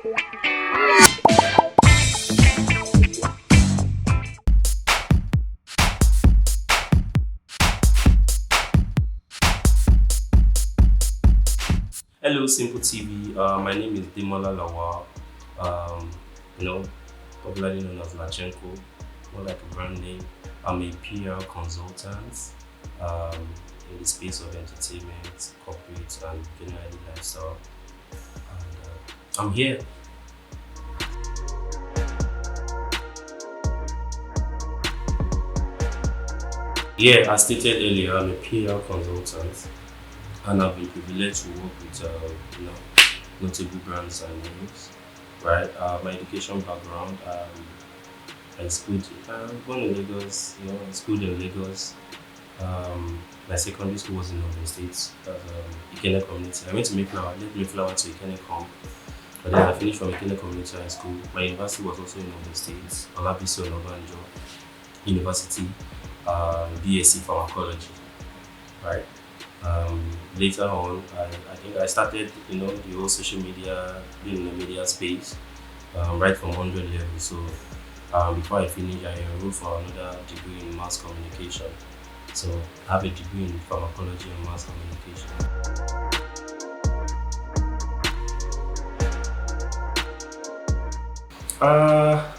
Hello, Simple TV. My name is Demola Lawal. Um, you know, popularly known as Latchenko, more like a brand name. I'm a PR consultant um, in the space of entertainment, corporate, and generally lifestyle. And I'm here. Yeah, as stated earlier, I'm a PR consultant, and I've been privileged to work with notable brands and names. Right. My education background. I schooled, born in Lagos, I schooled in Lagos. My secondary school was in Ogun State, Ikene Community. I went to Mayflower, left Mayflower to Ikene Com, but then I finished from Ikene Community High School. My university was also in Ogun State, Olabisi Onabanjo University, BSc Pharmacology, right? Later on, I think I started, the whole social media, being in the media space, right from 100 level. So before I finished, I enrolled for another degree in mass communication. So I have a degree in pharmacology and mass communication. Uh,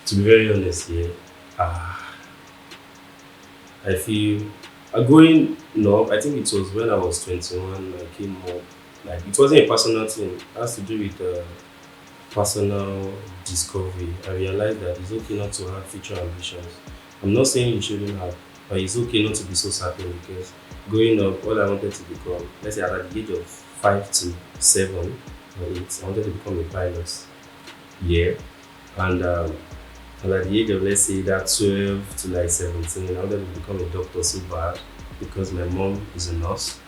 to be very honest here, uh, I feel going, no, I think it was when I was 21, I came up. Like, it wasn't a personal thing, it has to do with personal discovery. I realized that it's okay not to have future ambitions. I'm not saying you shouldn't have, but it's okay not to be so certain because growing up, all I wanted to become, let's say at the age of 5 to 7 or 8, I wanted to become a pilot. Yeah. And at the age of, let's say, that 12 to like 17, I wanted to become a doctor so bad because my mom is a nurse.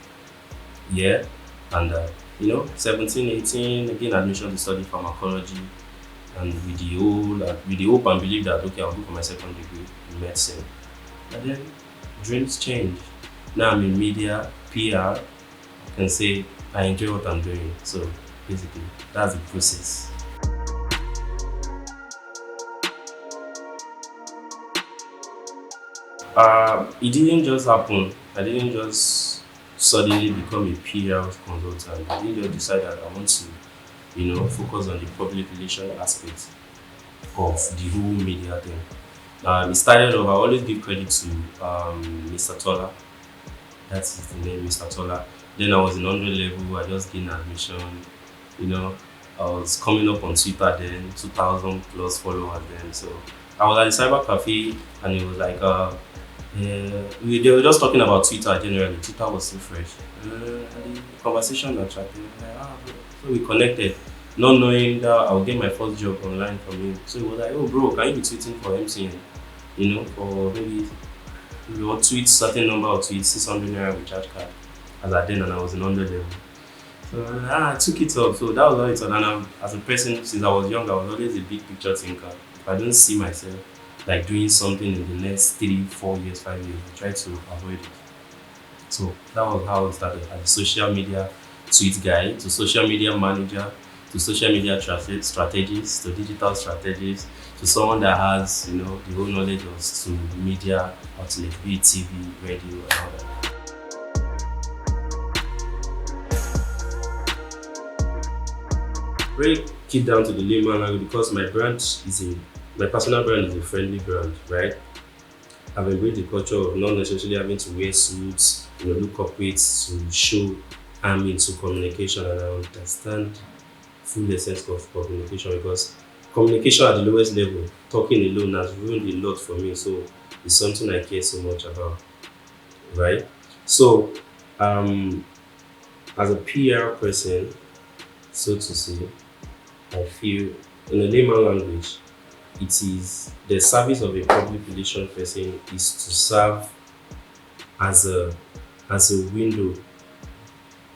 Yeah. And 17, 18, again admission to study pharmacology, and with the hope and belief that okay, I'll go for my second degree in medicine. And then dreams change. Now I'm in media, PR. I can say I enjoy what I'm doing. So basically, that's the process. It didn't just happen. I didn't just suddenly become a PR consultant. I didn't just decide that I want to, focus on the public relation aspect of the whole media thing. It started off, I always give credit to Mr. Tola. That's his name, Mr. Tola. Then I was in 100 level, I just gained admission. You know, I was coming up on Twitter then, 2000 plus followers then. So I was at the cyber cafe and it was like, yeah, they were just talking about Twitter generally. Twitter was so fresh. And the conversation attracted me. Like, so we connected, not knowing that I'll get my first job online from him. So he was like, oh, bro, can you be tweeting for MTN? For maybe you will tweet certain number of tweets, 600 naira recharge card. As I did, and I was in 100 level. So I took it up. So that was how it was. And as a person, since I was young, I was always a big picture thinker. If I don't see myself like doing something in the next 3, 4 years, 5 years, I try to avoid it. So that was how it started as a social media tweet guy to social media manager to social media strategist to digital strategist to someone that has the whole knowledge of to media outlets, be it TV, radio, and all that. Break it down to the layman language because my personal brand is a friendly brand, right? I've embraced the culture of not necessarily having to wear suits, look corporate to show I'm into communication and I understand full essence of communication because communication at the lowest level, talking alone has ruined a lot for me. So it's something I care so much about, right? So as a PR person, so to say, I feel in a layman language, it is the service of a public relation person is to serve as a window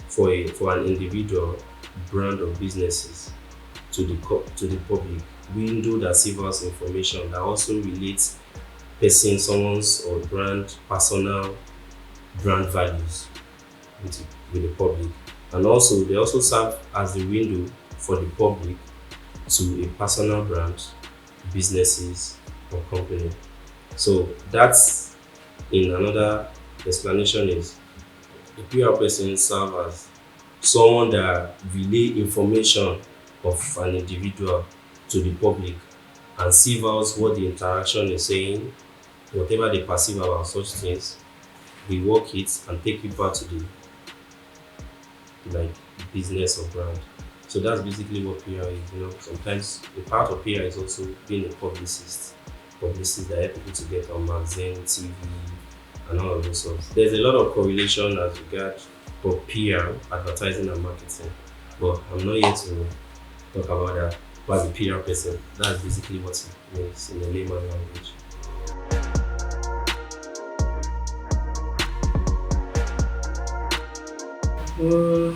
for an individual brand of businesses to the public. Window that serves information that also relates someone's or brand personal brand values with the public. And also they also serve as the window for the public to a personal brand, businesses, or company. So that's in another explanation is the PR person serve as someone that relay information of an individual to the public and sievers what the interaction is saying, whatever they perceive about such things, we work it and take it back to the like business or brand. So that's basically what PR is. Sometimes a part of PR is also being a publicist. Publicist that help people to get on magazine, TV, and all of those sorts. There's a lot of correlation as regards for PR, advertising and marketing. But I'm not here to talk about that. But as a PR person, that's basically what it means in the layman language. Well,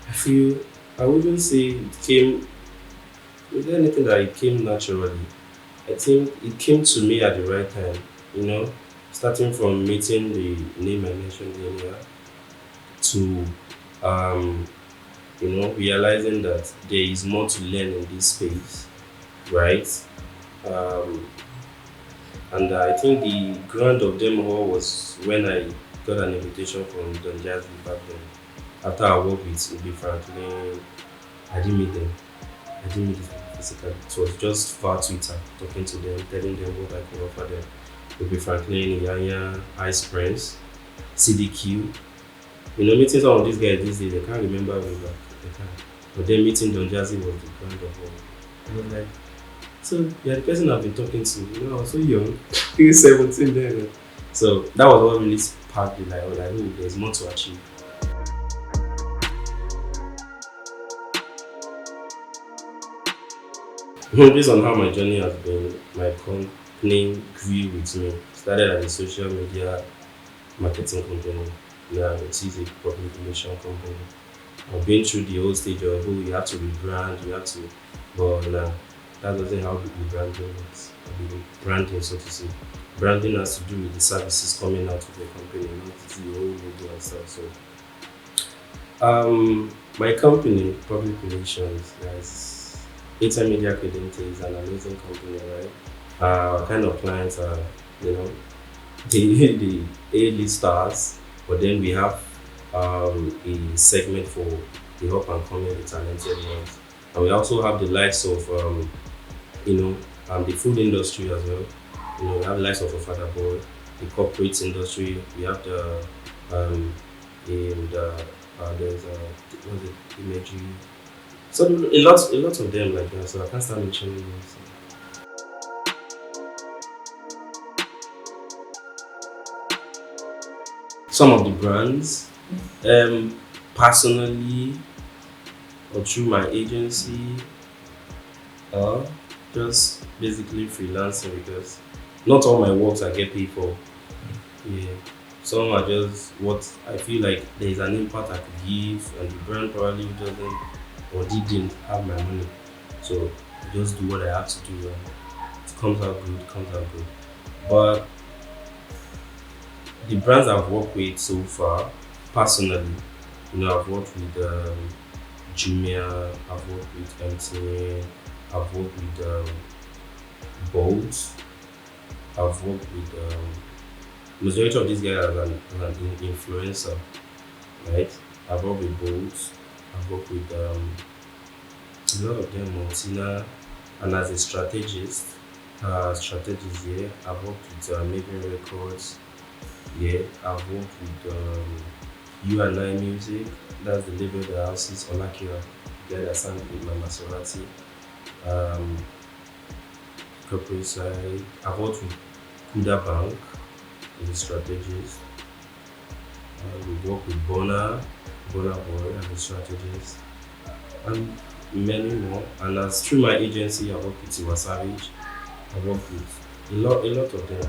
I feel I wouldn't say it came. Is there anything that it came naturally? I think it came to me at the right time. You know, starting from meeting the name I mentioned earlier to um, realizing that there is more to learn in this space, right? Um, and I think the grand of them all was when I got an invitation from Don Jazzy back then. After I worked with Ubi Franklin, I didn't meet them. I didn't meet these people physically. It was just via Twitter, talking to them, telling them what I could offer them. Ubi Franklin, Yanya, Ice Prince, CDQ. Meeting some of these guys these days, they can't remember me back. They can't. But then meeting Don Jazzy was the grand of all. I was like, so you're the person I've been talking to. I was so young. He was 17 then. So that was what really sparked it. Like, I was like, oh, there's more to achieve. Based on how my journey has been, my company grew with me. Started as a social media marketing company. Now it is a public relation company. I've been through the whole stage of you have to rebrand, you have to, but nah, that doesn't how the branding works. The branding, so to say. Branding has to do with the services coming out of the company, not the whole logo and stuff. So, my company, public relations, guys, Media Credentials is an amazing company, right? Kind of clients are, you know, the A-list stars, but then we have a segment for the up and coming, the talented ones, and we also have the likes of the food industry as well. We have the likes of Father Boy, the corporate industry. We have the in the there's what's it imagery. So a lot of them like that. So I can't start mentioning them. So. Some of the brands, personally or through my agency, or just basically freelancing because not all my works I get paid for. Yeah. Some are just what I feel like there is an impact I could give, and the brand probably doesn't or didn't have my money. So I just do what I have to do, and it comes out good, it comes out good. But the brands I've worked with so far, personally, I've worked with Jumia, I've worked with MTN, I've worked with Bolt, I've worked with majority of these guys are an influencer, right? I've worked with Bolt, I've worked with a lot of them, Montina, and as a strategist, yeah, I've worked with Maven Records, yeah, I've worked with You and I Music, that's the label that houses Olakira, the guy that sang with my Maserati. Um, Corporate side, I've worked with Kuda Bank as a strategist. We work with Burna Boy as a strategist, and many more. And as through my agency, I work with Tiwa Savage. I work with a lot of them.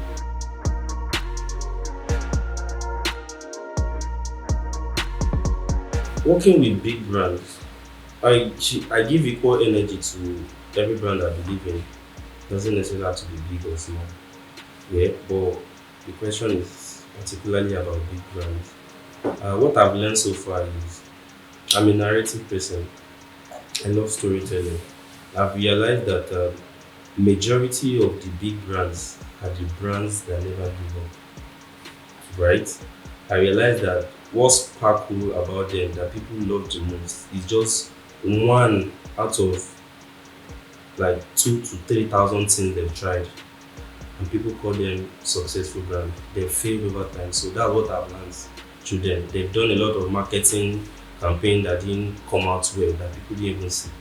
Working with big brands, I give equal energy to every brand I believe in. Doesn't necessarily have to be big or small. Yeah, but the question is particularly about big brands. What I've learned so far is I'm a narrative person. I love storytelling. I've realized that majority of the big brands are the brands that never give up, right? I realized that what's sparkle about them that people love the most is just one out of like 2 to 3 thousand things they've tried, and people call them successful brand. They've failed over time, so that's what I've learned through them. They've done a lot of marketing campaign that didn't come out well, that people didn't even see.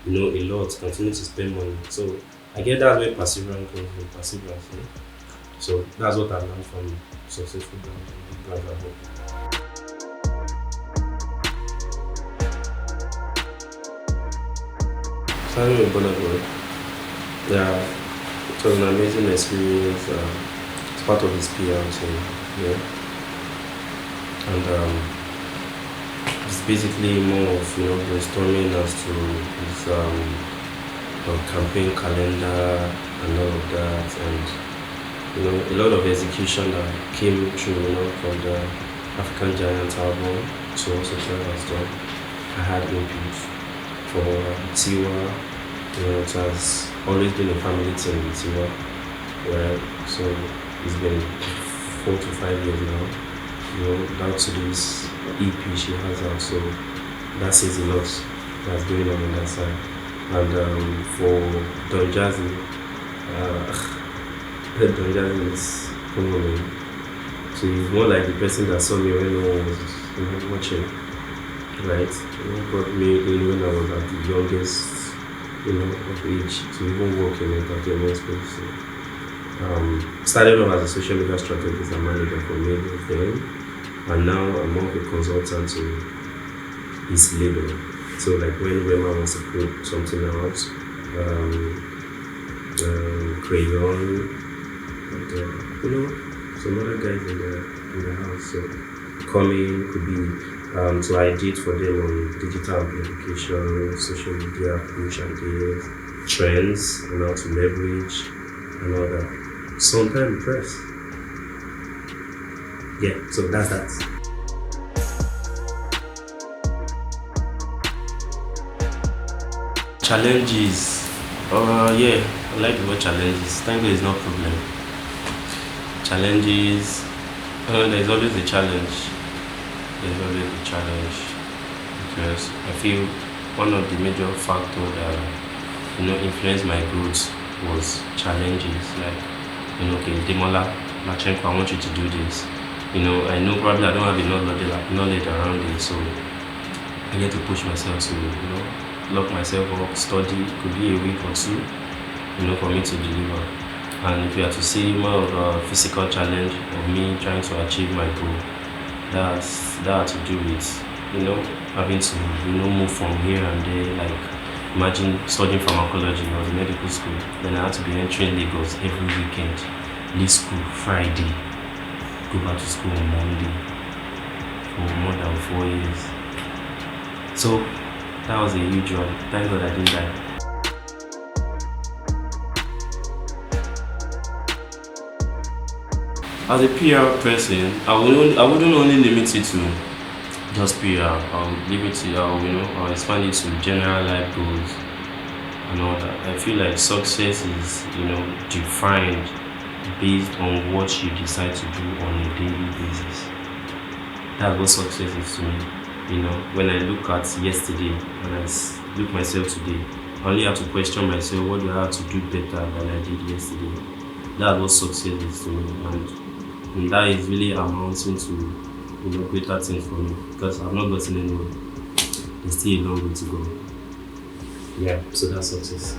A lot, continue to spend money. So I get that where perseverance comes from, perseverance. Yeah? So that's what I learned from successful brands and big brands at home. Starting with Burna, yeah, it was an amazing experience. It's part of his PR team, yeah, and it's basically more of brainstorming as to his campaign calendar and all of that, and a lot of execution that came through, from the African Giant album to also tell us done. I had input for Tiwa. It has always been a family thing with Tiwa, right? So it's been 4 to 5 years now. Down to this EP she has out, so that says a lot that's going on that side. And for Don Jazzy, Don Jazzy is phenomenal. So he's more like the person that saw me when no one was watching, right? Brought me in when I was at the youngest, of age to even work in entertainment space. So, started off as a social media strategist and manager for many of them, and now I'm more of a consultant to his label. So like when Rema wants to put something out, Crayon, and some other guys in the house. So coming could be to edit for them on digital amplification, social media push ideas, trends, and how to leverage and all that. Sometimes press. Yeah, so that's that. Challenges. Yeah, I like the word challenges. Thank God it's not problem. Challenges. There's always a challenge. There's always a challenge because I feel one of the major factors that influenced my growth was challenges. Like okay, Demola, Latchenko, I want you to do this. I know probably I don't have enough knowledge around it, so I get to push myself to lock myself up, study. It could be a week or two, for me to deliver. And if you are to see more of a physical challenge of me trying to achieve my goal, that had to do with having to move from here and there. Like imagine studying pharmacology. I was in medical school, then I had to be entering Lagos every weekend, leave school Friday, go back to school on Monday for more than 4 years. So that was a huge one. Thank God I didn't die. As a PR person, I wouldn't only limit it to just PR. I'll limit it. I'll expand it to general life goals and all that. I feel like success is defined based on what you decide to do on a daily basis. That's what success is to me. When I look at yesterday and look myself today, I only have to question myself, what do I have to do better than I did yesterday? That's what success is to me, and that is really amounting to greater things for me because I've not gotten anywhere. There's still a long way to go. Yeah, so that's success.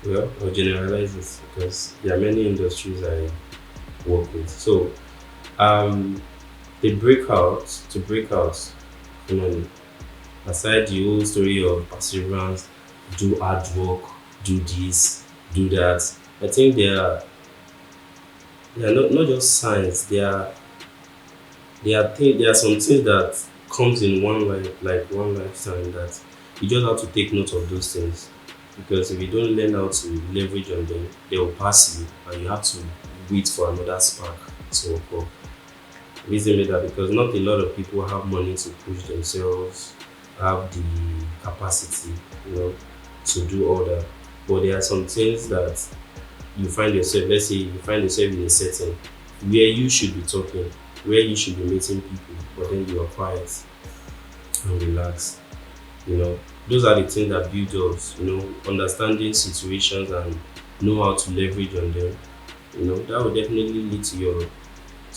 Well, I'll generalize this because there are many industries I work with. So, um, the breakouts to breakouts, aside the whole story of perseverance, do hard work, do this, do that. I think they are not just science. There are some things that comes in one life, like one lifetime, that you just have to take note of those things because if you don't learn how to leverage on them, they will pass you, and you have to wait for another spark to occur. Reason being that because not a lot of people have money to push themselves, have the capacity, you know, to do all that. But there are some things that you find yourself, let's say you find yourself in a setting where you should be talking, where you should be meeting people, but then you are quiet and relaxed. You know, those are the things that build us, you know, understanding situations and know how to leverage on them. You know, that will definitely lead to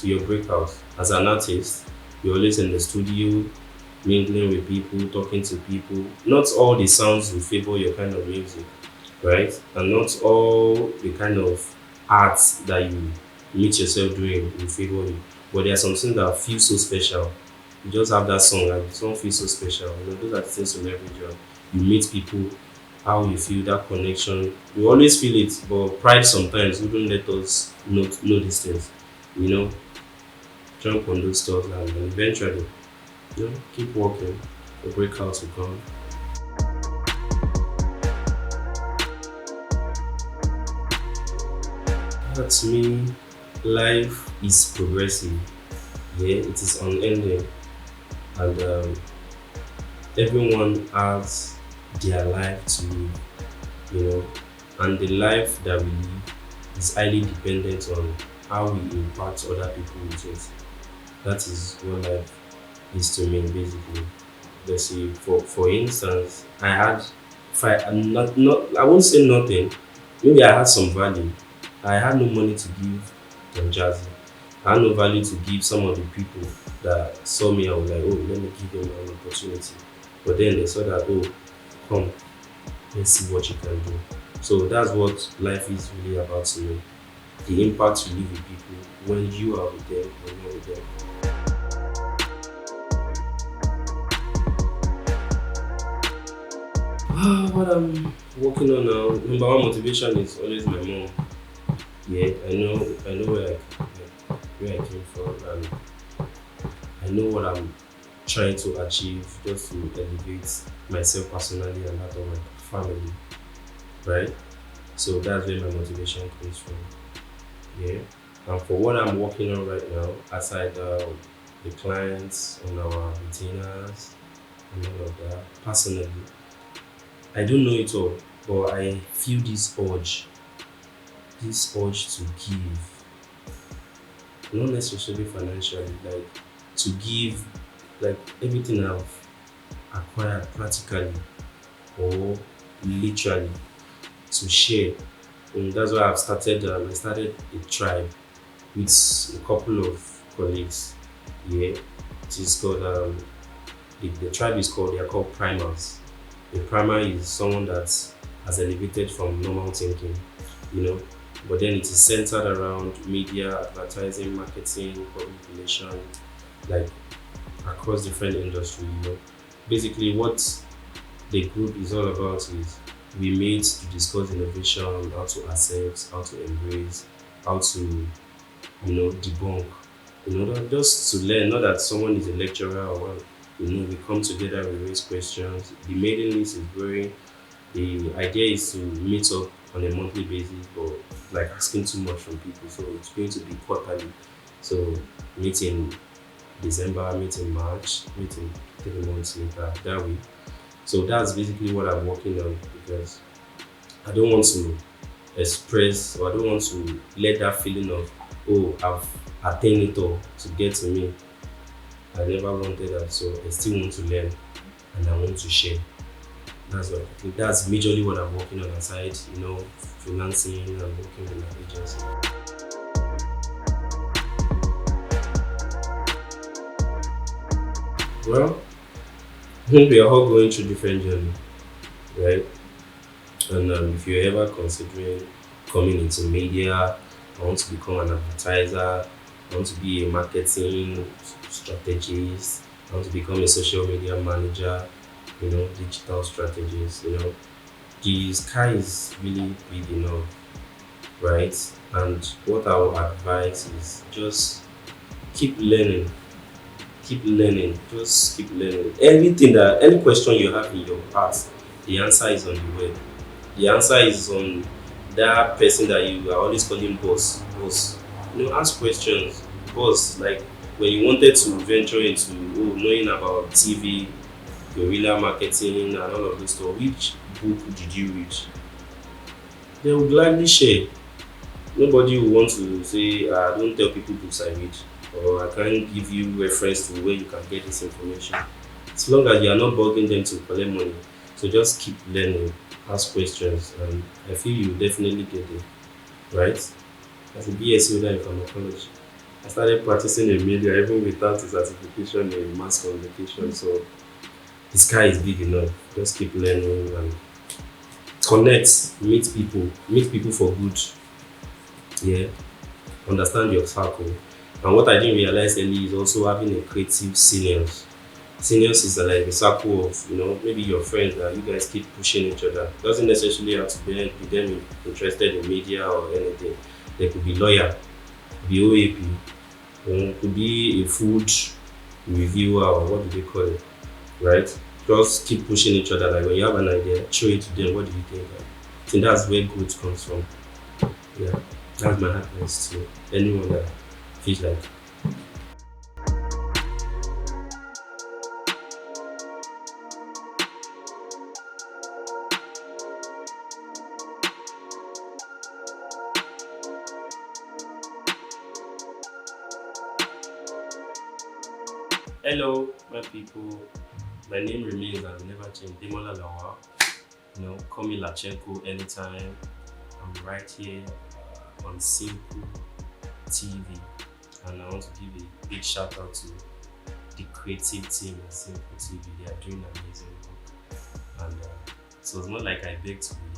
your breakout. As an artist, you're always in the studio, mingling with people, talking to people. Not all the sounds will favor your kind of music, right? And not all the kind of art that you meet yourself doing will favor you. But there are some things that feel so special. You just have that song and the song feels so special. You know, those are the things to leverage on. You meet people, how you feel that connection. You always feel it, but pride sometimes wouldn't let us know these things. You know, jump on those stuff and then eventually, you know, keep working. The breakouts will come. To me, life is progressive. Yeah, it is unending, and everyone has their life to live. You know, and the life that we live is highly dependent on how we impact other people with it. That is what life is to me, basically. Let's see, for instance, I had five, not I won't say nothing. Maybe I had some value. I had no money to give on Jazzy. I had no value to give some of the people that saw me. I was like, oh, let me give them an opportunity. But then they saw that, oh, come, let's see what you can do. So that's what life is really about to me. The impact you leave with people when you are with them, when you're with them. What I'm working on now, number one motivation is always my mom. Yeah, I know where I came from, and I know what I'm trying to achieve just to elevate myself personally and that of my family, right? So that's where my motivation comes from. Yeah, and for what I'm working on right now, aside the clients on our retainers and all of that, personally, I don't know it all, but I feel this urge to give, not necessarily financially, like to give, like everything I've acquired practically or literally to share. And that's why I've started. I started a tribe with a couple of colleagues. Yeah, it is called. The tribe is called. They are called primers. A primer is someone that has elevated from normal thinking, you know, but then it is centered around media, advertising, marketing, public relations, like across different industries. You know, basically what the group is all about is we meet to discuss innovation, how to accept, how to embrace, how to debunk. Just to learn, not that someone is a lecturer or what. We come together, we raise questions. The mailing list is growing. The idea is to meet up on a monthly basis, but like asking too much from people. So it's going to be quarterly. So meeting December, meeting March, meeting 3 months later, that way. So that's basically what I'm working on because I don't want to express or I don't want to let that feeling of, oh, I've attained it all to get to me. I never wanted that, so I still want to learn and I want to share. That's what I think. That's majorly what I'm working on aside, freelancing and working with an agency. Well, I think we are all going through different journeys, right? And if you're ever considering coming into media, I want to become an advertiser, I want to be a marketing strategist, I want to become a social media manager, digital strategist, the sky is really big enough, right? And what I would advise is just keep learning, just keep learning. Any question you have in your heart, the answer is on the web. The answer is on that person that you are always calling boss. Ask questions, boss. Like, when you wanted to venture into knowing about TV, guerrilla marketing, and all of this stuff, which book did you read? They will gladly share. Nobody will want to say, don't tell people books I read, or I can't give you reference to where you can get this information. As long as you are not bugging them to collect money. So just keep learning, ask questions, and I feel you will definitely get there, right? As a BSc holder in pharmacology, I started practicing in media even without a certification in mass communication. So the sky is big enough. Just keep learning and connect, meet people for good. Yeah, understand your circle. And what I didn't realize early is also having a creative seniors. Seniors is like a circle of, maybe your friends that you guys keep pushing each other. Doesn't necessarily have to be them interested in media or anything. They could be lawyer, be OAP, could be a food reviewer or what do they call it, right? Just keep pushing each other. Like when you have an idea, show it to them. What do you think? I think that's where growth comes from. Yeah, that's my advice to anyone that feels like. Hello, my people. My name remains and will never change. Demola Lawal. Call me Latchenko anytime. I'm right here on Simple TV, and I want to give a big shout out to the creative team at Simple TV. They are doing amazing work, and so it's not like I beg to be